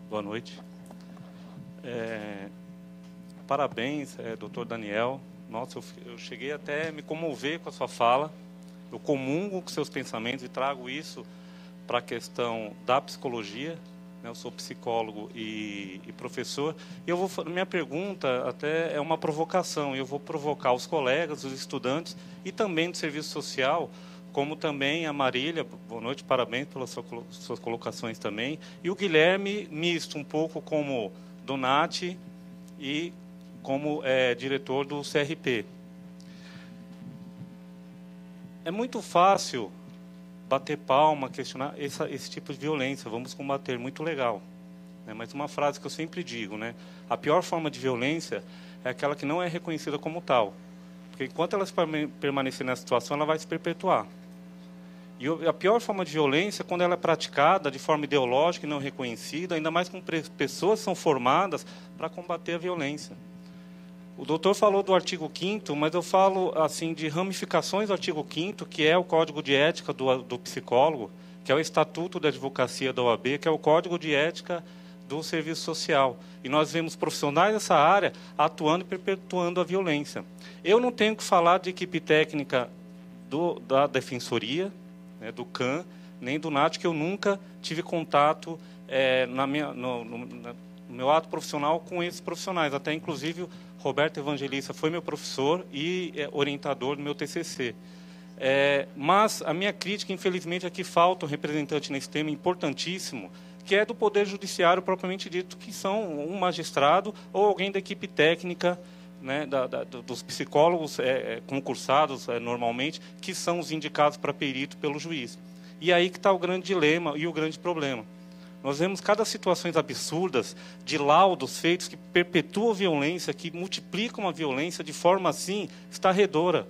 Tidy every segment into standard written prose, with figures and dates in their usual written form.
Boa noite. Parabéns, doutor Daniel. Nossa, eu cheguei até a me comover com a sua fala. Eu comungo com seus pensamentos e trago isso para a questão da psicologia. Eu sou psicólogo e professor. Minha pergunta até é uma provocação. Eu vou provocar os colegas, os estudantes e também do serviço social, como também a Marília. Boa noite, parabéns pelas suas colocações também. E o Guilherme, misto um pouco como Donati e como diretor do CRP. É muito fácil bater palma, questionar esse tipo de violência, vamos combater, muito legal. Mas uma frase que eu sempre digo, né? A pior forma de violência é aquela que não é reconhecida como tal. Porque enquanto ela permanecer nessa situação, ela vai se perpetuar. E a pior forma de violência é quando ela é praticada de forma ideológica e não reconhecida, ainda mais com pessoas que são formadas para combater a violência. O doutor falou do artigo 5º, mas eu falo assim de ramificações do artigo 5º, que é o Código de Ética do Psicólogo, que é o Estatuto da Advocacia da OAB, que é o Código de Ética do Serviço Social. E nós vemos profissionais dessa área atuando e perpetuando a violência. Eu não tenho que falar de equipe técnica da Defensoria, né, do CAN, nem do NAT, que eu nunca tive contato no meu ato profissional com esses profissionais. Até, inclusive, o Roberto Evangelista foi meu professor e orientador do meu TCC. Mas a minha crítica, infelizmente, é que falta um representante nesse tema importantíssimo, que é do Poder Judiciário propriamente dito, que são um magistrado ou alguém da equipe técnica, né, dos psicólogos concursados normalmente, que são os indicados para perito pelo juiz. E aí que está o grande dilema e o grande problema. Nós vemos cada situações absurdas de laudos feitos que perpetuam a violência, que multiplicam a violência de forma assim estarredora.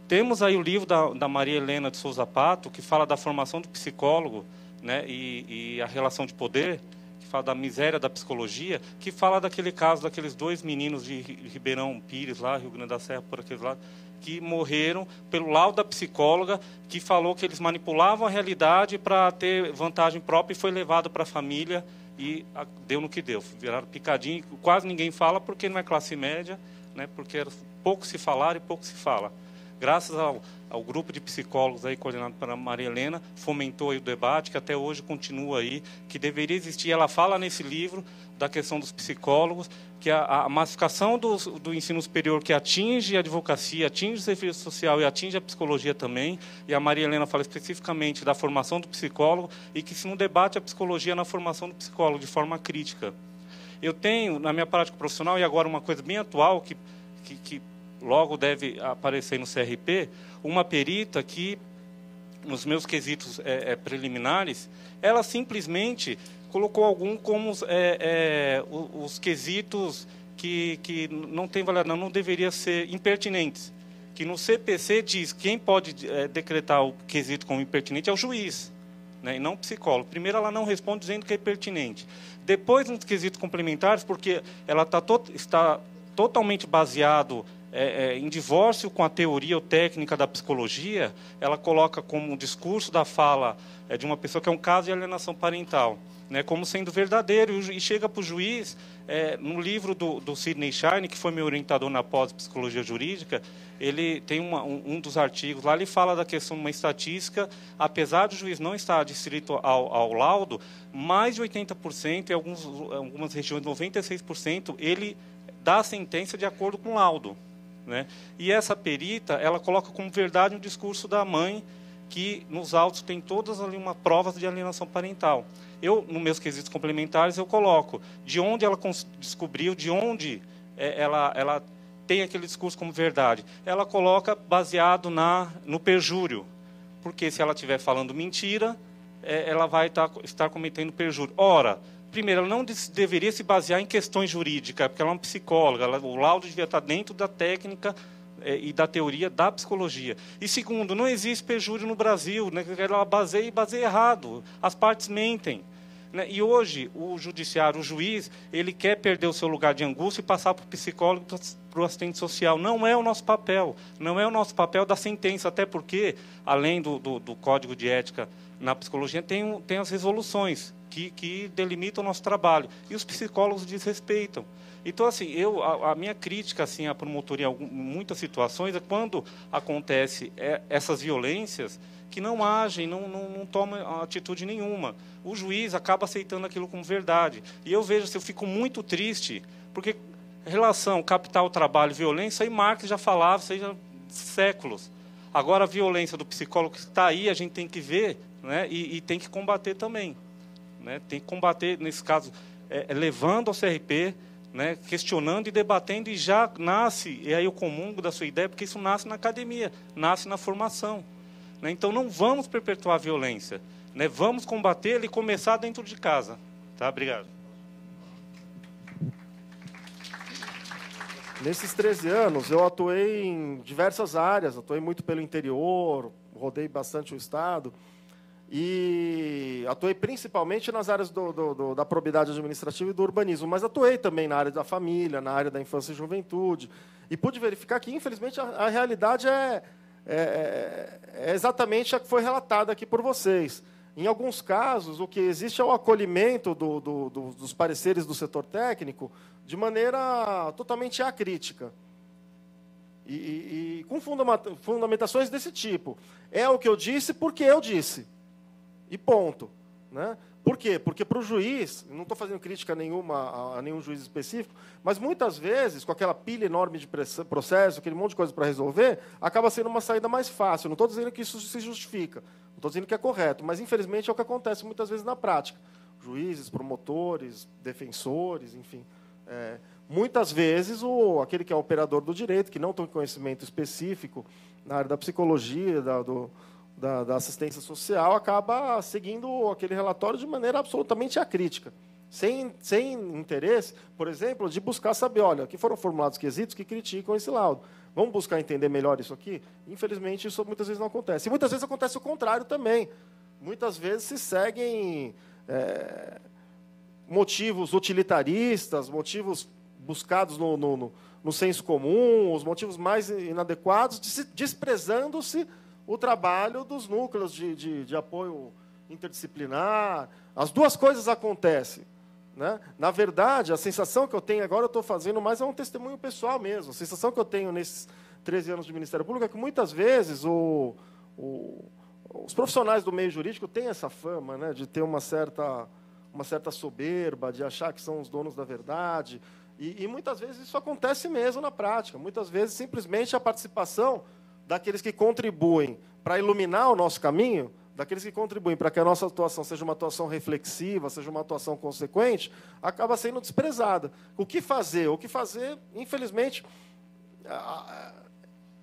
Temos aí o livro da Maria Helena de Souza Pato, que fala da formação do psicólogo, né, e a relação de poder, que fala da miséria da psicologia, que fala daquele caso daqueles 2 meninos de Ribeirão Pires, lá, Rio Grande da Serra, por aqueles lados, que morreram pelo laudo da psicóloga, que falou que eles manipulavam a realidade para ter vantagem própria e foi levado para a família e deu no que deu. Viraram picadinho, quase ninguém fala porque não é classe média, né, porque pouco se falar e pouco se fala. Graças ao grupo de psicólogos aí coordenado pela Maria Helena, fomentou aí o debate, que até hoje continua aí, que deveria existir. Ela fala nesse livro da questão dos psicólogos, que a massificação do ensino superior que atinge a advocacia, atinge o serviço social e atinge a psicologia também, e a Maria Helena fala especificamente da formação do psicólogo, e que se não debate a psicologia na formação do psicólogo de forma crítica. Eu tenho, na minha prática profissional, e agora uma coisa bem atual, que logo deve aparecer no CRP, uma perita que, nos meus quesitos preliminares, ela simplesmente colocou algum como os quesitos que não tem validade, não deveria ser impertinentes. Que no CPC diz que quem pode decretar o quesito como impertinente é o juiz, né, e não o psicólogo. Primeiro, ela não responde dizendo que é pertinente. Depois, nos quesitos complementares, porque ela está totalmente baseado em divórcio com a teoria ou técnica da psicologia, ela coloca como um discurso da fala de uma pessoa que é um caso de alienação parental, né, como sendo verdadeiro, e chega para o juiz, no livro do Sidney Shine, que foi meu orientador na pós-psicologia jurídica, ele tem um dos artigos lá, ele fala da questão de uma estatística, apesar do juiz não estar adstrito ao laudo, mais de 80%, em algumas regiões 96%, ele dá a sentença de acordo com o laudo. Né? E essa perita, ela coloca como verdade um discurso da mãe, que nos autos tem todas ali uma provas de alienação parental. Eu, nos meus quesitos complementares, eu coloco de onde ela descobriu, de onde ela tem aquele discurso como verdade. Ela coloca baseado no perjúrio, porque se ela estiver falando mentira, ela vai estar cometendo perjúrio. Ora, primeiro, ela não deveria se basear em questões jurídicas, porque ela é uma psicóloga, o laudo devia estar dentro da técnica e da teoria da psicologia. E segundo, não existe perjúrio no Brasil, né? Ela baseia errado, as partes mentem. né? E hoje, o judiciário, o juiz, ele quer perder o seu lugar de angústia e passar para o psicólogo, para o assistente social. Não é o nosso papel. Não é o nosso papel da sentença, até porque, além do Código de Ética na psicologia, tem as resoluções que delimitam o nosso trabalho. E os psicólogos desrespeitam. Então, assim, a minha crítica assim, à promotoria em muitas situações é quando acontece essas violências, que não agem, não tomam atitude nenhuma. O juiz acaba aceitando aquilo como verdade. E eu vejo, assim, eu fico muito triste, porque relação capital, trabalho, violência, aí Marx já falava, seja séculos. Agora, a violência do psicólogo que está aí, a gente tem que ver, né, e tem que combater também. Né? Tem que combater, nesse caso, levando ao CRP, né, questionando e debatendo, e já nasce, e aí eu comungo da sua ideia, porque isso nasce na academia, nasce na formação. Né? Então, não vamos perpetuar a violência, né? Vamos combater e começar dentro de casa. Tá? Obrigado. Nesses 13 anos, eu atuei em diversas áreas, atuei muito pelo interior, rodei bastante o Estado, e atuei principalmente nas áreas da probidade administrativa e do urbanismo, mas atuei também na área da família, na área da infância e juventude, e pude verificar que, infelizmente, a realidade é exatamente a que foi relatada aqui por vocês. Em alguns casos, o que existe é o acolhimento dos pareceres do setor técnico de maneira totalmente acrítica. E com fundamentações desse tipo. É o que eu disse porque eu disse. E ponto. Né? Por quê? Porque para o juiz, não estou fazendo crítica nenhuma a nenhum juiz específico, mas muitas vezes, com aquela pilha enorme de processo, aquele monte de coisa para resolver, acaba sendo uma saída mais fácil. Não estou dizendo que isso se justifica, não estou dizendo que é correto, mas, infelizmente, é o que acontece muitas vezes na prática. Juízes, promotores, defensores, enfim. Muitas vezes, aquele que é operador do direito, que não tem conhecimento específico na área da psicologia, da assistência social, acaba seguindo aquele relatório de maneira absolutamente acrítica, sem interesse, por exemplo, de buscar saber, olha, aqui foram formulados quesitos que criticam esse laudo. Vamos buscar entender melhor isso aqui? Infelizmente, isso muitas vezes não acontece. E muitas vezes acontece o contrário também. Muitas vezes se seguem motivos utilitaristas, motivos buscados no senso comum, os motivos mais inadequados, desprezando-se o trabalho dos núcleos de apoio interdisciplinar. As duas coisas acontecem. Né? Na verdade, a sensação que eu tenho agora, eu estou fazendo mais um testemunho pessoal mesmo. A sensação que eu tenho nesses 13 anos de Ministério Público é que, muitas vezes, os profissionais do meio jurídico têm essa fama, né, de ter uma certa soberba, de achar que são os donos da verdade. E muitas vezes isso acontece mesmo na prática. Muitas vezes, simplesmente, a participação daqueles que contribuem para iluminar o nosso caminho, daqueles que contribuem para que a nossa atuação seja uma atuação reflexiva, seja uma atuação consequente, acaba sendo desprezada. O que fazer? O que fazer, infelizmente,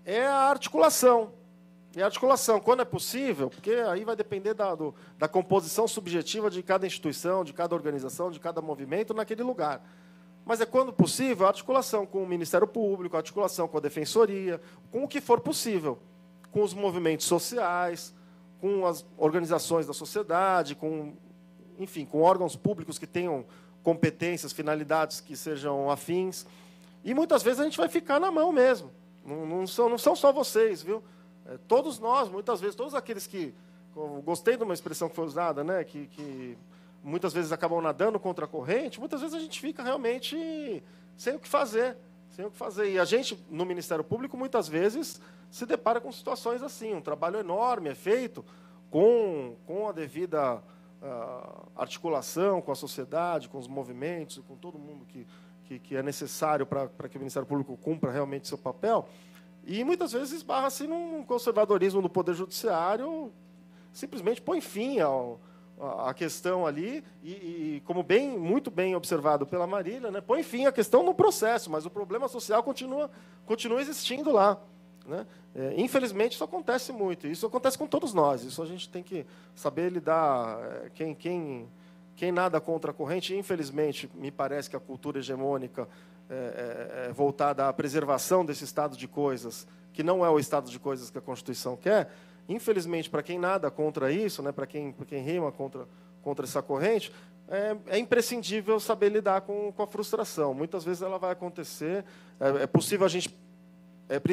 é a articulação. E a articulação, quando é possível, porque aí vai depender da composição subjetiva de cada instituição, de cada organização, de cada movimento naquele lugar. Mas quando possível, a articulação com o Ministério Público, a articulação com a Defensoria, com o que for possível, com os movimentos sociais, com as organizações da sociedade, enfim, com órgãos públicos que tenham competências, finalidades que sejam afins. E muitas vezes a gente vai ficar na mão mesmo. Não são só vocês, viu? Todos nós, muitas vezes, todos aqueles que... Gostei de uma expressão que foi usada, né? Que muitas vezes acabam nadando contra a corrente, muitas vezes a gente fica realmente sem o que fazer. E a gente, no Ministério Público, muitas vezes se depara com situações assim. Um trabalho enorme é feito com a devida articulação com a sociedade, com os movimentos, com todo mundo que é necessário para que o Ministério Público cumpra realmente seu papel. E muitas vezes esbarra-se num conservadorismo do Poder Judiciário, simplesmente põe fim a questão ali, e como muito bem observado pela Marília, né, põe fim à questão no processo, mas o problema social continua existindo lá. Né? Infelizmente, isso acontece muito. Isso acontece com todos nós. Isso a gente tem que saber lidar. Quem nada contra a corrente, infelizmente, me parece que a cultura hegemônica é voltada à preservação desse estado de coisas, que não é o estado de coisas que a Constituição quer. Infelizmente, para quem nada contra isso, né, para quem rema contra contra essa corrente, é imprescindível saber lidar com a frustração. Muitas vezes ela vai acontecer, é possível a gente...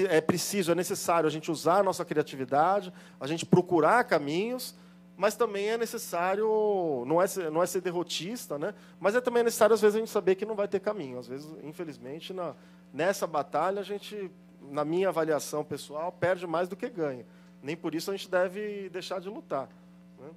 É preciso, é necessário a gente usar a nossa criatividade, a gente procurar caminhos, mas também é necessário, não é ser derrotista, né? Mas também necessário, às vezes, a gente saber que não vai ter caminho. Às vezes, infelizmente, nessa batalha, a gente, na minha avaliação pessoal, perde mais do que ganha. Nem por isso a gente deve deixar de lutar, né?